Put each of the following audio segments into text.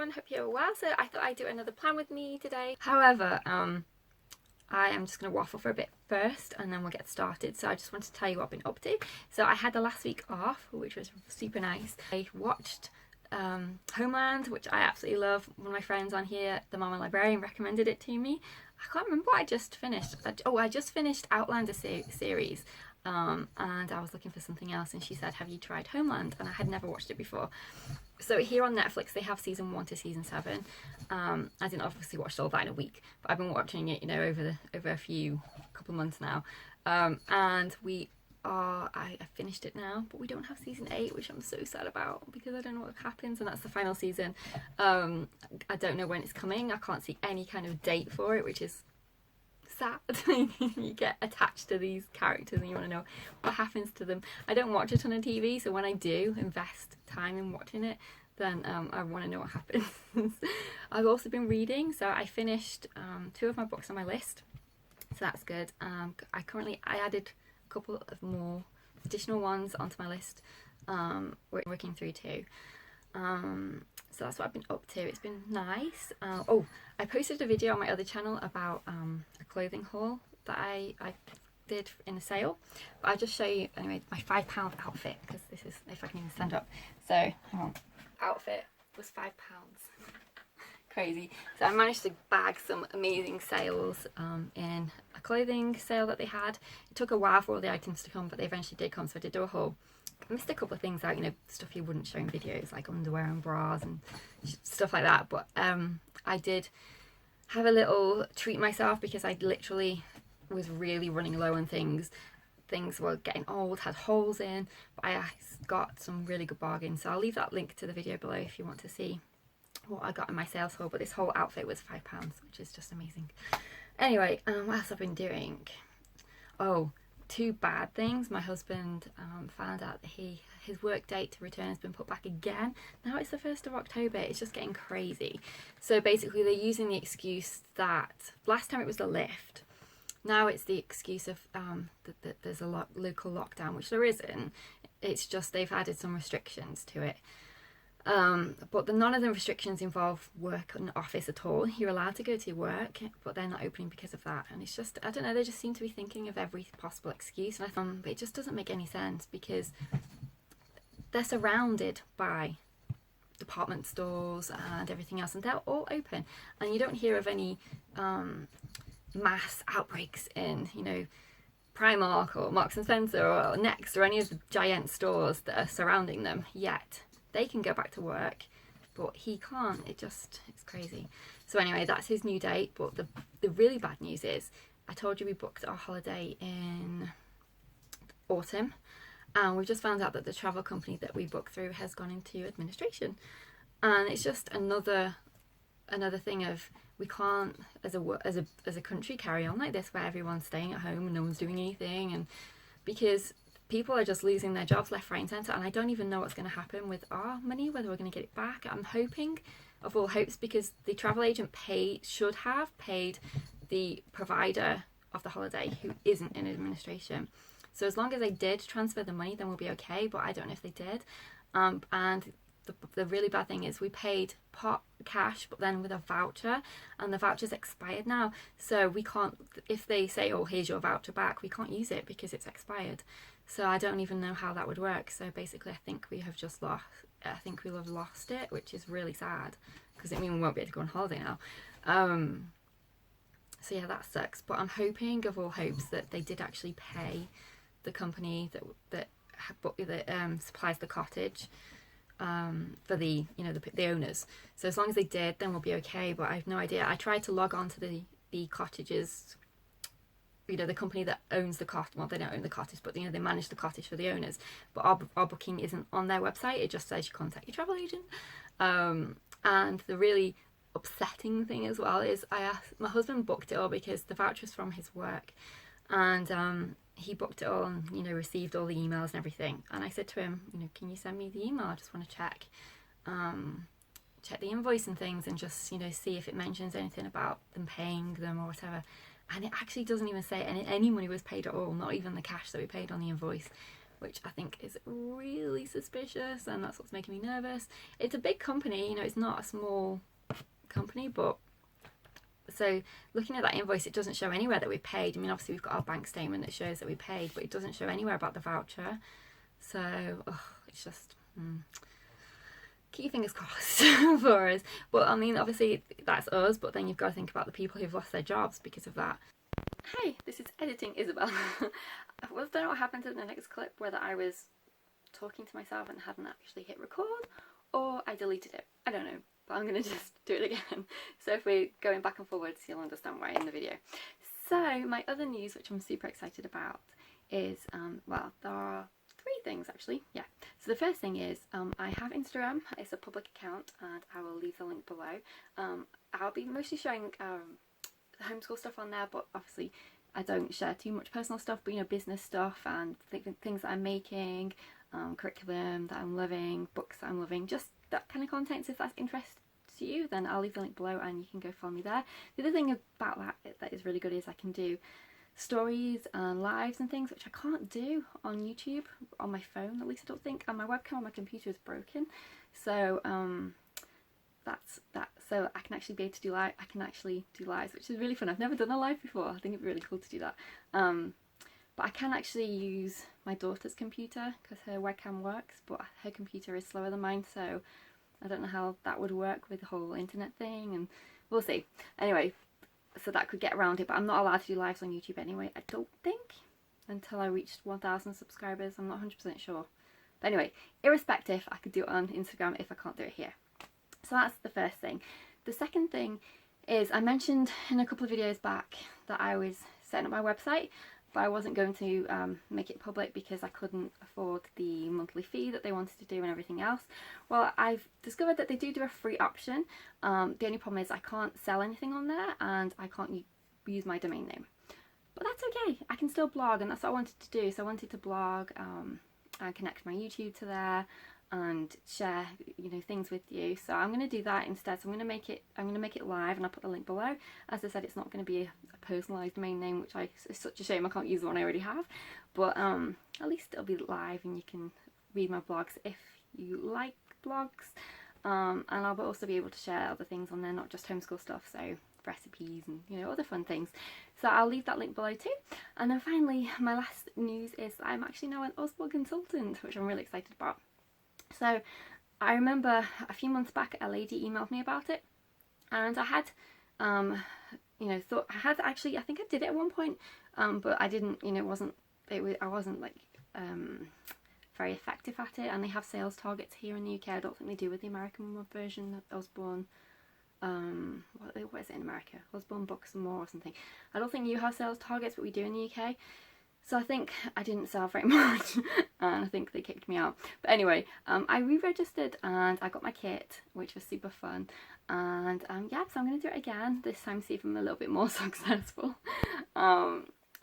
everyone, hope you're well. So I thought I'd do another plan with me today. However, I am just going to waffle for a bit first and then we'll get started. So I just wanted to tell you what I've been up to. So I had the last week off, which was super nice. I watched Homeland, which I absolutely love. One of my friends on here, the Mama Librarian, recommended it to me. I can't remember what I just finished. I just finished Outlander series. And I was looking for something else and she said, have you tried Homeland? And I had never watched it before. So here on Netflix they have season 1 to season 7. I didn't obviously watch all that in a week, but I've been watching it, you know, over a couple of months now. And I finished it now, but we don't have season 8, which I'm so sad about because I don't know what happens, and that's the final season. I don't know when it's coming. I can't see any kind of date for it, which is sad. You get attached to these characters and you want to know what happens to them. I don't watch a ton of TV, so when I do invest time in watching it, then I want to know what happens. I've also been reading, so I finished 2 of my books on my list, so that's good. I added a couple of more additional ones onto my list. We're working through 2. So that's what I've been up to. It's been nice. I posted a video on my other channel about a clothing haul that I did in a sale. But I'll just show you anyway my £5 outfit, because this is, if I can even stand up. So hang on. Outfit was £5. Crazy. So I managed to bag some amazing sales in a clothing sale that they had. It took a while for all the items to come, but they eventually did come, so I did do a haul. I missed a couple of things out, you know, stuff you wouldn't show in videos, like underwear and bras and stuff like that. But I did have a little treat myself because I literally was really running low on things. Things were getting old, had holes in, but I got some really good bargains. So I'll leave that link to the video below if you want to see what I got in my sales haul. But this whole outfit was £5, which is just amazing. Anyway, what else I've been doing? 2 bad things. My husband found out that his work date to return has been put back again. Now it's the 1st of October. It's just getting crazy. So basically they're using the excuse that last time it was the lift. Now it's the excuse of that there's a local lockdown, which there isn't. It's just they've added some restrictions to it. But none of the restrictions involve work in the office at all. You're allowed to go to work, but they're not opening because of that. And it's just, I don't know, they just seem to be thinking of every possible excuse. And but it just doesn't make any sense because they're surrounded by department stores and everything else, and they're all open. And you don't hear of any mass outbreaks in, you know, Primark or Marks and Spencer or Next or any of the giant stores that are surrounding them yet. They can go back to work, but he can't. It's crazy. So anyway, that's his new date. But the really bad news is, I told you we booked our holiday in autumn, and we've just found out that the travel company that we booked through has gone into administration. And it's just another thing of, we can't as a country carry on like this, where everyone's staying at home and no one's doing anything, and because people are just losing their jobs left, right and centre. And I don't even know what's going to happen with our money, whether we're going to get it back. I'm hoping, of all hopes, because the travel agent should have paid the provider of the holiday who isn't in administration. So as long as they did transfer the money, then we'll be okay, but I don't know if they did. And the really bad thing is we paid part cash, but then with a voucher, and the voucher's expired now. So we can't, if they say, oh, here's your voucher back, we can't use it because it's expired. So I don't even know how that would work. So basically I think we'll have lost it, which is really sad, because it means we won't be able to go on holiday now. So yeah, that sucks. But I'm hoping, of all hopes, that they did actually pay the company that supplies the cottage for the owners. So as long as they did, then we'll be okay. But I have no idea. I tried to log on to the cottages, you know, the company that owns the cottage. Well, they don't own the cottage, but you know, they manage the cottage for the owners. But our booking isn't on their website. It just says you contact your travel agent. And the really upsetting thing as well is, my husband booked it all because the voucher's from his work, and he booked it all and, you know, received all the emails and everything. And I said to him, you know, can you send me the email? I just want to check the invoice and things, and just, you know, see if it mentions anything about them paying them or whatever. And it actually doesn't even say any money was paid at all, not even the cash that we paid on the invoice, which I think is really suspicious, and that's what's making me nervous. It's a big company, you know, it's not a small company, but so looking at that invoice, it doesn't show anywhere that we paid. I mean, obviously we've got our bank statement that shows that we paid, but it doesn't show anywhere about the voucher. So it's just keep your fingers crossed for us. But I mean, obviously that's us, but then you've got to think about the people who've lost their jobs because of that. Hey, this is Editing Isabel. I don't know what happened in the next clip, whether I was talking to myself and hadn't actually hit record, or I deleted it. I don't know, but I'm going to just do it again. So if we're going back and forwards, you'll understand why in the video. So my other news, which I'm super excited about, is, well, there are 3 things actually. Yeah. So the first thing is, I have Instagram. It's a public account, and I will leave the link below. I'll be mostly showing homeschool stuff on there, but obviously I don't share too much personal stuff, but you know, business stuff and things that I'm making, curriculum that I'm loving, books that I'm loving, just that kind of content. So if that's interest to you, then I'll leave the link below and you can go follow me there. The other thing about that is really good is I can do stories and lives and things, which I can't do on YouTube, on my phone at least I don't think, and my webcam on my computer is broken. So that's that. So I can actually be able to do live. I can actually do lives, which is really fun. I've never done a live before. I think it'd be really cool to do that. But I can actually use my daughter's computer because her webcam works, but her computer is slower than mine. So I don't know how that would work with the whole internet thing, and we'll see. Anyway, so that could get around it, but I'm not allowed to do lives on YouTube anyway. I don't think until I reached 1,000 subscribers. I'm not 100% sure. But anyway, irrespective, I could do it on Instagram if I can't do it here. So that's the first thing. The second thing is, I mentioned in a couple of videos back that I was setting up my website, but I wasn't going to make it public because I couldn't afford the monthly fee that they wanted to do and everything else. Well, I've discovered that they do a free option. The only problem is I can't sell anything on there and I can't use my domain name. But that's okay, I can still blog, and that's what I wanted to do. So I wanted to blog and connect my YouTube to there and share, you know, things with you. So I'm going to do that instead. So I'm going to make it live, and I'll put the link below. As I said, it's not going to be a personalised domain name, which it's such a shame I can't use the one I already have. But at least it'll be live, and you can read my blogs if you like blogs. And I'll also be able to share other things on there, not just homeschool stuff. So recipes and, you know, other fun things. So I'll leave that link below too. And then finally, my last news is I'm actually now an Usblog consultant, which I'm really excited about. So I remember a few months back a lady emailed me about it, and I had you know, thought I think I did it at one point, but I didn't, you know, I wasn't like very effective at it. And they have sales targets here in the UK. I don't think they do with the American version of Usborne. What is it in America? Usborne Books and More or something. I don't think you have sales targets, but we do in the UK. So I think I didn't sell very much and I think they kicked me out. But anyway, I re-registered and I got my kit, which was super fun. And yeah, so I'm going to do it again, this time see if I'm a little bit more successful.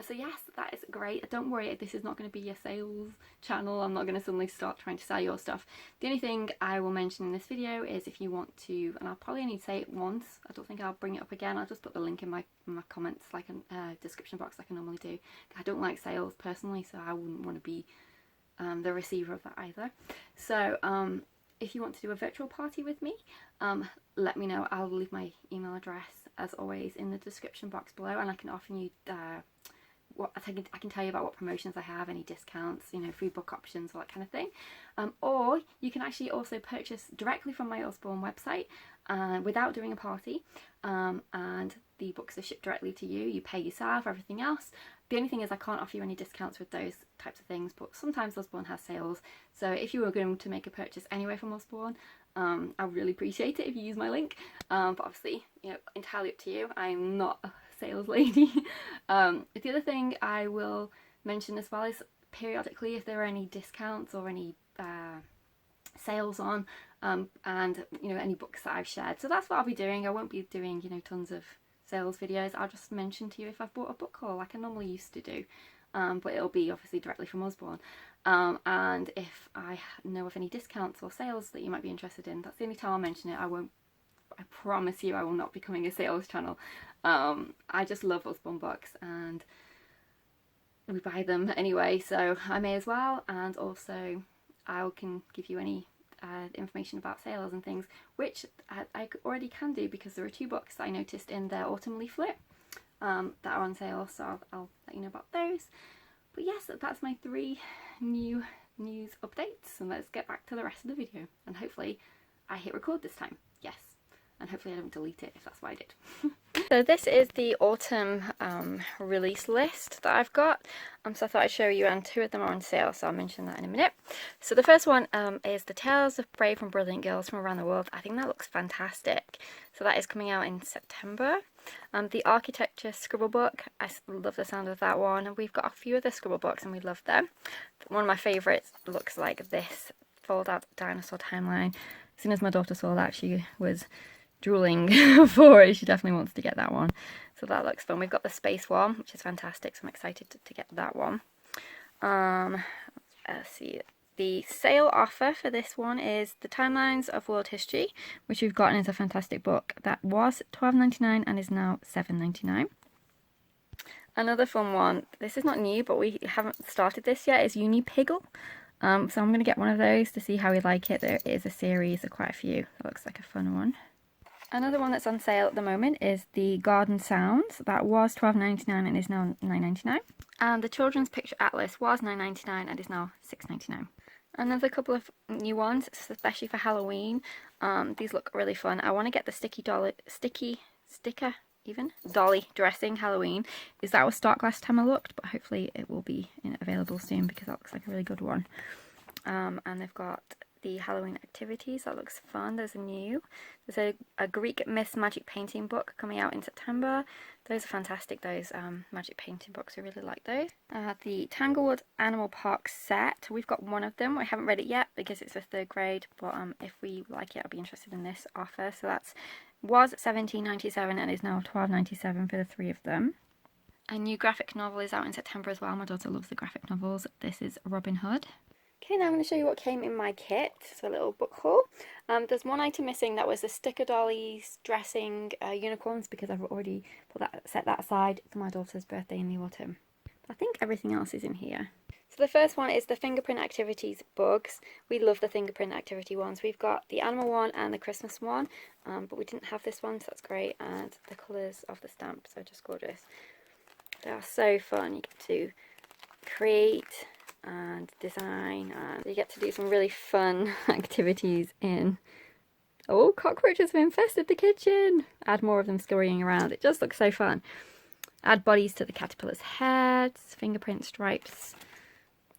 So yes, that is great. Don't worry, this is not going to be a sales channel. I'm not going to suddenly start trying to sell your stuff. The only thing I will mention in this video is if you want to, and I'll probably only say it once, I don't think I'll bring it up again. I'll just put the link in my comments, like a description box like I normally do. I don't like sales personally, so I wouldn't want to be the receiver of that either. So if you want to do a virtual party with me, let me know. I'll leave my email address as always in the description box below, and I can offer you I can tell you about what promotions I have, any discounts, you know, free book options, all that kind of thing. Or you can actually also purchase directly from my Usborne website without doing a party, and the books are shipped directly to you. You pay yourself, everything else. The only thing is I can't offer you any discounts with those types of things, but sometimes Usborne has sales. So if you were going to make a purchase anyway from Usborne, I would really appreciate it if you use my link. But obviously, you know, entirely up to you. I'm not a sales lady. The other thing I will mention as well is periodically if there are any discounts or any sales on, and you know, any books that I've shared. So that's what I'll be doing. I won't be doing, you know, tons of sales videos. I'll just mention to you if I've bought a book haul like I normally used to do, but it'll be obviously directly from Usborne. And if I know of any discounts or sales that you might be interested in, that's the only time I'll mention it. I promise you I will not be becoming a sales channel. I just love Usborne books, and we buy them anyway, so I may as well. And also I can give you any information about sales and things, which I already can do, because there are 2 books that I noticed in their autumn leaflet that are on sale, so I'll let you know about those. But yes, that's my 3 new news updates, and let's get back to the rest of the video, and hopefully I hit record this time. Yes, and hopefully I don't delete it if that's what I did. So this is the autumn release list that I've got, so I thought I'd show you, and 2 of them are on sale, so I'll mention that in a minute. So the first one is The Tales of Brave and Brilliant Girls from Around the World. I think that looks fantastic. So that is coming out in September. The Architecture Scribble Book, I love the sound of that one, and we've got a few of the scribble books and we love them. One of my favourites looks like this fold out dinosaur timeline. As soon as my daughter saw that, she was drooling for it. She definitely wants to get that one, so that looks fun. We've got the space one, which is fantastic, so I'm excited to get that one. Let's see, the sale offer for this one is The Timelines of World History, which we've gotten. Is a fantastic book that was $12.99 and is now $7.99. Another fun one, this is not new but we haven't started this yet, is Uni Piggle. So I'm going to get one of those to see how we like it. There is a series of quite a few. That looks like a fun one. Another one that's on sale at the moment is The Garden Sounds. That was $12.99 and is now $9.99. And the Children's Picture Atlas was $9.99 and is now $6.99. Another couple of new ones, especially for Halloween. These look really fun. I want to get the sticker dolly dressing Halloween, because that was stock last time I looked, but hopefully it will be available soon, because that looks like a really good one. And they've got the Halloween activities. That looks fun. Those are new. There's a Greek myths magic painting book coming out in September. Those are fantastic, those magic painting books. I really like those. The Tanglewood Animal Park set. We've got one of them. I haven't read it yet because it's for 3rd grade, but if we like it, I'll be interested in this offer. So that's was $17.97 and is now $12.97 for the 3 of them. A new graphic novel is out in September as well. My daughter loves the graphic novels. This is Robin Hood. Okay, now I'm going to show you what came in my kit. So a little book haul. There's one item missing. That was the sticker dollies dressing unicorns, because I've already set that aside for my daughter's birthday in the autumn. I think everything else is in here. So the first one is the Fingerprint Activities Bugs. We love the Fingerprint Activity ones. We've got the animal one and the Christmas one, but we didn't have this one, so that's great. And the colours of the stamps are just gorgeous. They are so fun. You get to create and design, and you get to do some really fun activities in... Oh, cockroaches have infested the kitchen! Add more of them scurrying around. It just looks so fun. Add bodies to the caterpillar's heads, fingerprint stripes.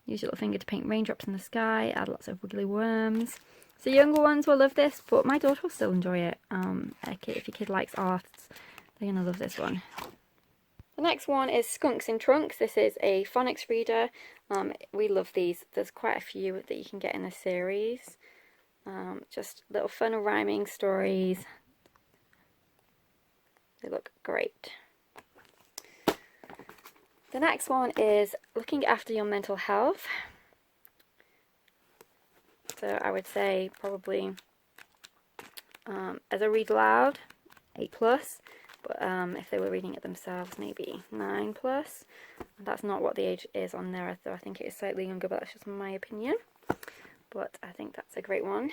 Use your little finger to paint raindrops in the sky. Add lots of wiggly worms. So younger ones will love this, but my daughter will still enjoy it. If your kid likes arts, they're going to love this one. The next one is Skunks in Trunks. This is a phonics reader. We love these. There's quite a few that you can get in this series. Just little fun rhyming stories. They look great. The next one is Looking After Your Mental Health. So I would say probably as a read aloud, 8+. But if they were reading it themselves, maybe 9+. And that's not what the age is on there, though I think it is slightly younger, but that's just my opinion. But I think that's a great one.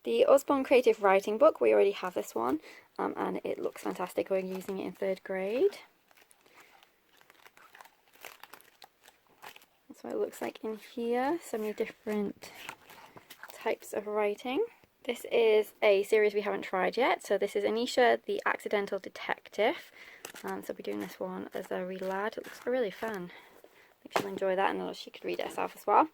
The Usborne Creative Writing book, we already have this one, and it looks fantastic. We're using it in 3rd grade. That's what it looks like in here. So many different types of writing. This is a series we haven't tried yet. So this is Anisha, the Accidental Detective. So we'll be doing this one as a read aloud. It looks really fun. I think she'll enjoy that, and she could read it herself as well.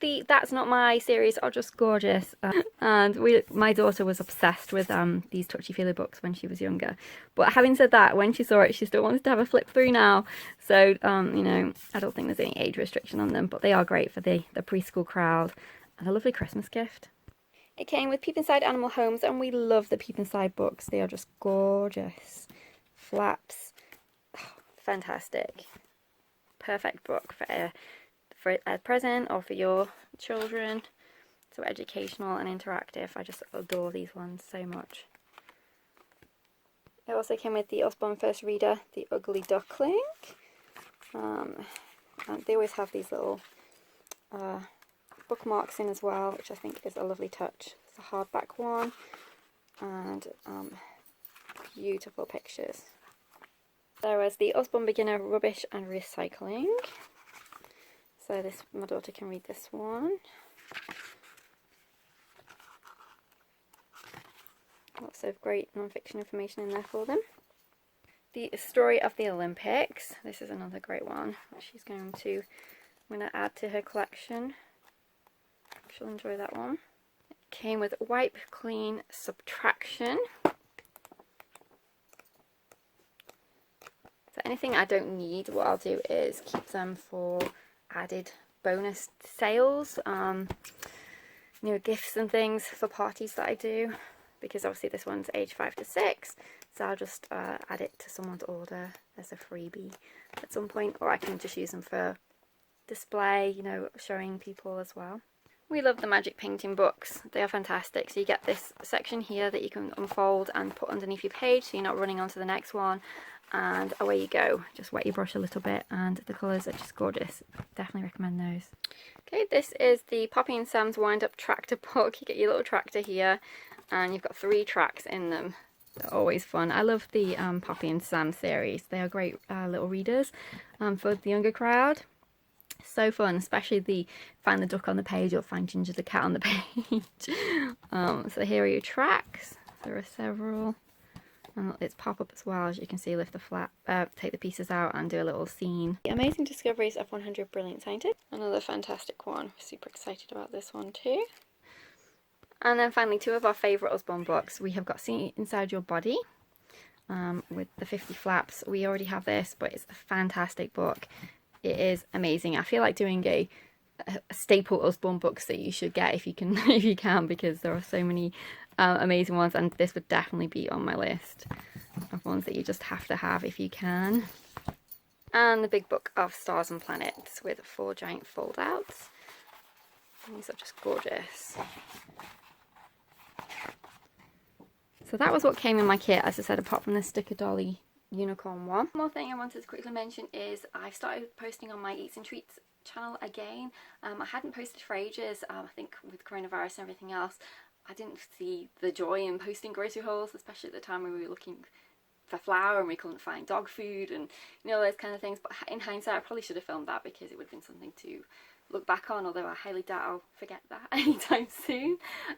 The That's Not My series are just gorgeous. And my daughter was obsessed with these touchy-feely books when she was younger. But having said that, when she saw it, she still wants to have a flip through now. So, you know, I don't think there's any age restriction on them, but they are great for the preschool crowd. And a lovely Christmas gift. It came with Peep Inside Animal Homes, and we love the Peep Inside books. They are just gorgeous. Flaps. Oh, fantastic. Perfect book for a present or for your children. So educational and interactive. I just adore these ones so much. It also came with the Usborne First Reader, The Ugly Duckling. They always have these little bookmarks in as well, which I think is a lovely touch. It's a hardback one, and beautiful pictures. There was the Usborne Beginner Rubbish and Recycling. So this, my daughter can read this one. Lots of great non-fiction information in there for them. The Story of the Olympics. This is another great one that she's going to, I'm going to add to her collection. She'll enjoy that one. It came with Wipe Clean Subtraction. So anything I don't need, what I'll do is keep them for added bonus sales, you know, gifts and things for parties that I do, because obviously this one's age 5 to 6, so I'll just add it to someone's order as a freebie at some point, or I can just use them for display, you know, showing people as well. We love the magic painting books. They are fantastic. So you get this section here that you can unfold and put underneath your page, so you're not running on to the next one. And away you go. Just wet your brush a little bit, and the colours are just gorgeous. Definitely recommend those. Okay, this is the Poppy and Sam's Wind Up Tractor book. You get your little tractor here, and you've got 3 tracks in them. They're always fun. I love the Poppy and Sam series. They are great little readers for the younger crowd. So fun, especially the find the duck on the page or find Ginger the cat on the page. So here are your tracks. There are several. And it's pop-up as well, as you can see. Lift the flap, take the pieces out and do a little scene. The Amazing Discoveries of 100 Brilliant Scientists. Another fantastic one. Super excited about this one too. And then finally, 2 of our favourite Usborne books. We have got See Inside Your Body with the 50 flaps. We already have this, but it's a fantastic book. It is amazing. I feel like doing a staple Usborne books that you should get if you can, if you can, because there are so many amazing ones, and this would definitely be on my list of ones that you just have to have if you can. And the Big Book of Stars and Planets with 4 giant fold-outs. These are just gorgeous. So that was what came in my kit, as I said, apart from the sticker dolly unicorn one. One more thing I wanted to quickly mention is I've started posting on my Eats and Treats channel again. I hadn't posted for ages. I think with coronavirus and everything else, I didn't see the joy in posting grocery hauls, especially at the time when we were looking for flour and we couldn't find dog food and, you know, those kind of things. But in hindsight, I probably should have filmed that, because it would have been something to look back on, although I highly doubt I'll forget that anytime soon.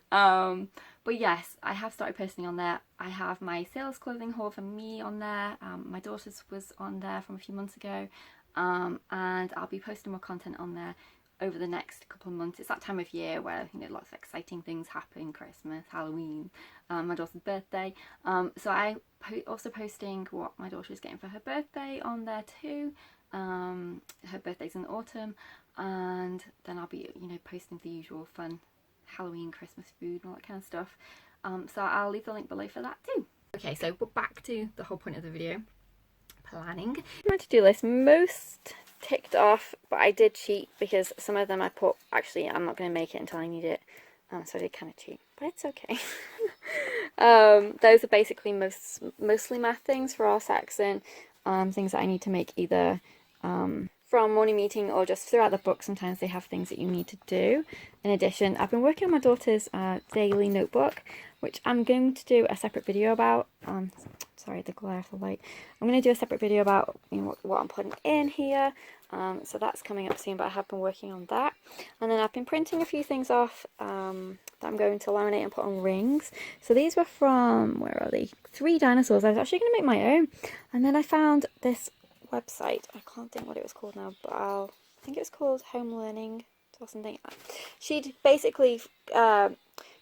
But yes, I have started posting on there. I have my sales clothing haul for me on there. My daughter's was on there from a few months ago, and I'll be posting more content on there over the next couple of months. It's that time of year where, you know, lots of exciting things happen. Christmas, Halloween, my daughter's birthday. So I also posting what my daughter is getting for her birthday on there too. Her birthday's in the autumn, and then I'll be, you know, posting the usual fun Halloween, Christmas food and all that kind of stuff. So I'll leave the link below for that too. Okay, so we're back to the whole point of the video. Planning. My to-do list most ticked off, but I did cheat because some of them I put, actually I'm not going to make it until I need it, so I did kind of cheat, but it's okay. Those are basically mostly math things for our Saxon, things that I need to make either from morning meeting or just throughout the book. Sometimes they have things that you need to do. In addition, I've been working on my daughter's daily notebook, which I'm going to do a separate video about. Sorry, the glare of the light. I'm going to do a separate video about, you know, what I'm putting in here. So that's coming up soon, but I have been working on that. And then I've been printing a few things off that I'm going to laminate and put on rings. So these were from, where are they? 3 Dinosaurs. I was actually going to make my own. And then I found this website. I can't think what it was called now, but I think it was called Home Learning or something. She'd basically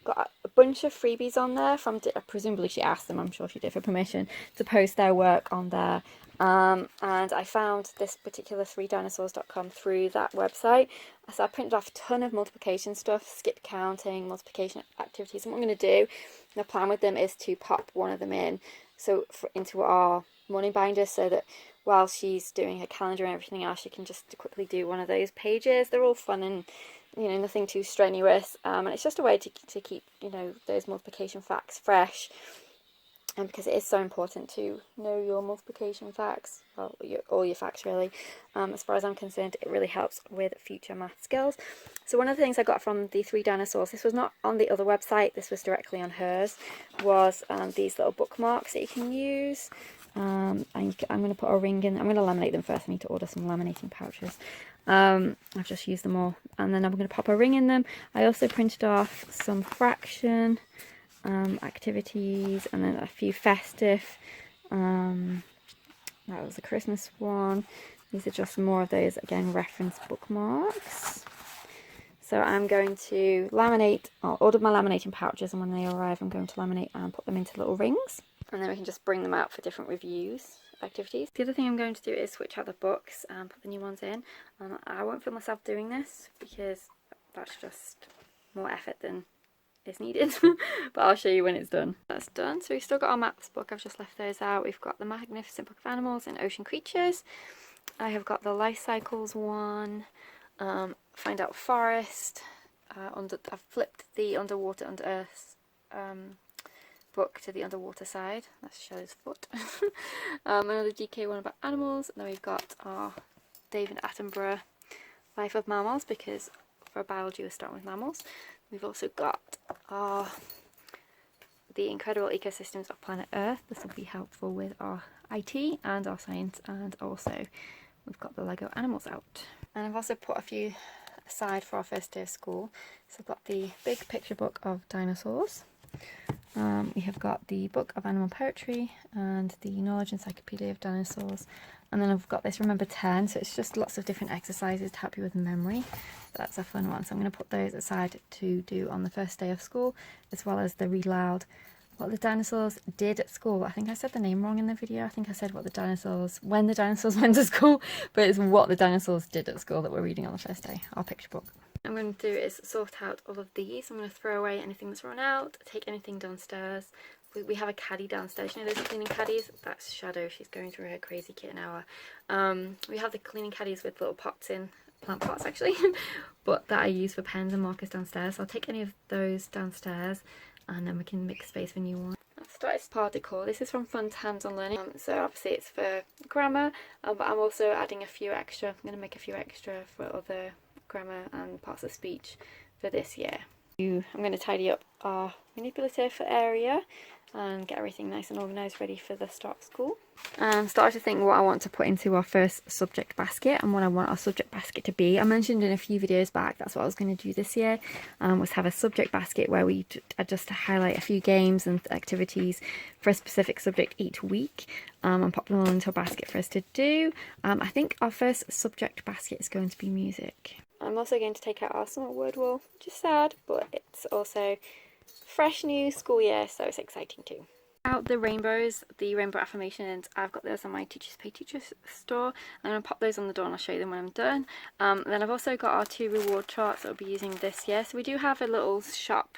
got a bunch of freebies on there from, presumably she asked them, I'm sure she did, for permission to post their work on there. And I found this particular 3dinosaurs.com through that website. So I printed off a ton of multiplication stuff, skip counting, multiplication activities. And what I'm going to do, the plan with them is to pop one of them in into our morning binder, so that while she's doing her calendar and everything else, she can just quickly do one of those pages. They're all fun and, you know, nothing too strenuous, and it's just a way to keep, you know, those multiplication facts fresh. and because it is so important to know your multiplication facts, well, all your facts really. As far as I'm concerned, it really helps with future math skills. So one of the things I got from the 3 dinosaurs, this was not on the other website, this was directly on hers, was these little bookmarks that you can use. And I'm going to put a ring in. I'm going to laminate them first. I need to order some laminating pouches. I've just used them all, and then I'm going to pop a ring in them. I also printed off some fraction activities, and then a few festive. That was a Christmas one. These are just more of those, again, reference bookmarks. So I'm going to laminate. I'll order my laminating pouches, and when they arrive I'm going to laminate and put them into little rings, and then we can just bring them out for different reviews activities. The other thing I'm going to do is switch out the books and put the new ones in. I won't feel myself doing this because that's just more effort than is needed, but I'll show you when it's done. That's done. So we've still got our maps book. I've just left those out. We've got the Magnificent Book of Animals and Ocean Creatures. I have got the Life Cycles one, Find Out Forest. I've flipped the Underwater Under Earth book to the underwater side. That's Shelley's foot. Another DK one about animals, and then we've got our David Attenborough Life of Mammals, because for biology we're starting with mammals. We've also got The Incredible Ecosystems of Planet Earth. This will be helpful with our IT and our science, and also we've got the Lego animals out. And I've also put a few aside for our first day of school. So I've got the big picture book of dinosaurs. We have got the Book of Animal Poetry and the Knowledge Encyclopedia of Dinosaurs. And then I've got this Remember 10, so it's just lots of different exercises to help you with memory. That's a fun one. So I'm going to put those aside to do on the first day of school, as well as the Read Loud What the Dinosaurs Did at School. I think I said the name wrong in the video. I think I said when the dinosaurs went to school, but it's what the dinosaurs did at school that we're reading on the first day, our picture book. What I'm going to do is sort out all of these. I'm going to throw away anything that's run out, take anything downstairs. We have a caddy downstairs. You know those cleaning caddies? That's Shadow. She's going through her crazy kitten hour. We have the cleaning caddies with little pots in, plant pots actually, but that I use for pens and markers downstairs. So I'll take any of those downstairs, and then we can make space for new ones. I've started part decor. This is from Fun Hands on Learning. So obviously it's for grammar, but I'm also adding a few extra. I'm going to make a few extra for other grammar and parts of speech for this year. I'm going to tidy up our manipulative area and get everything nice and organised, ready for the start of school. And started to think what I want to put into our first subject basket and what I want our subject basket to be. I mentioned in a few videos back that's what I was going to do this year, was have a subject basket where we just highlight a few games and activities for a specific subject each week, and pop them all into a basket for us to do. I think our first subject basket is going to be music. I'm also going to take out our summer word wall, which is sad, but it's also fresh new school year, so it's exciting too. Out the rainbows, the rainbow affirmations, I've got those on my Teachers Pay Teachers store. I'm going to pop those on the door and I'll show you them when I'm done. Then I've also got our 2 reward charts that I'll be using this year. So we do have a little shop,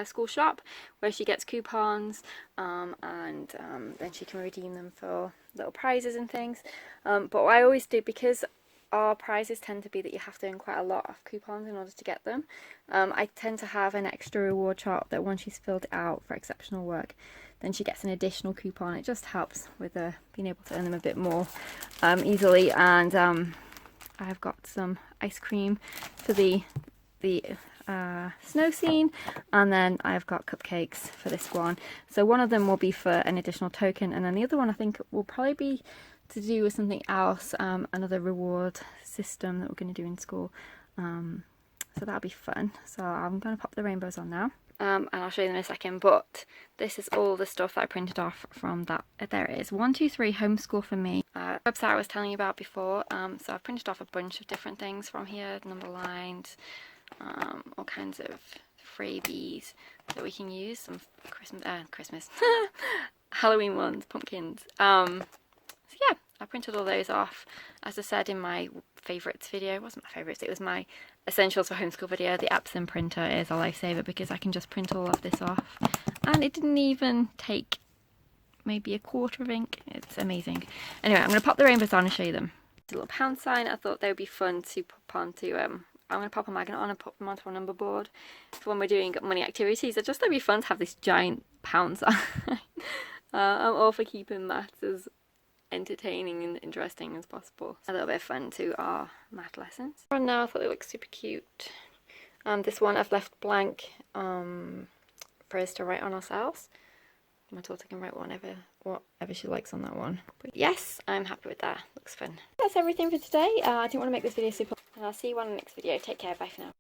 school shop, where she gets coupons, and then she can redeem them for little prizes and things. But what I always do, because our prizes tend to be that you have to earn quite a lot of coupons in order to get them, I tend to have an extra reward chart that once she's filled it out for exceptional work, then she gets an additional coupon. It just helps with being able to earn them a bit more easily. And I've got some ice cream for the snow scene, and then I've got cupcakes for this one. So one of them will be for an additional token, and then the other one I think will probably be to do with something else, another reward system that we're going to do in school. So that'll be fun. So I'm going to pop the rainbows on now, and I'll show you them in a second. But this is all the stuff that I printed off from that. There it is, 1, 2, 3 homeschool for me. Website I was telling you about before. So I've printed off a bunch of different things from here, number lines, all kinds of freebies that we can use. Some Christmas, Halloween ones, pumpkins. So yeah, I printed all those off. As I said in my favourites video, it wasn't my favourites, it was my essentials for homeschool video. The Epson printer is a lifesaver because I can just print all of this off, and it didn't even take maybe a quarter of ink. It's amazing. Anyway, I'm going to pop the rainbows on and show you them. A little pound sign. I thought they would be fun to pop onto I'm going to pop a magnet on and pop them onto a number board for when we're doing money activities. I just thought it'd be fun to have this giant pound sign. I'm all for keeping maths as entertaining and interesting as possible. A little bit of fun to our math lessons. Right now I thought they looked super cute. This one I've left blank for us to write on ourselves. My daughter can write whatever she likes on that one. But yes, I'm happy with that. Looks fun. That's everything for today. I didn't want to make this video super long, and I'll see you on the next video. Take care. Bye for now.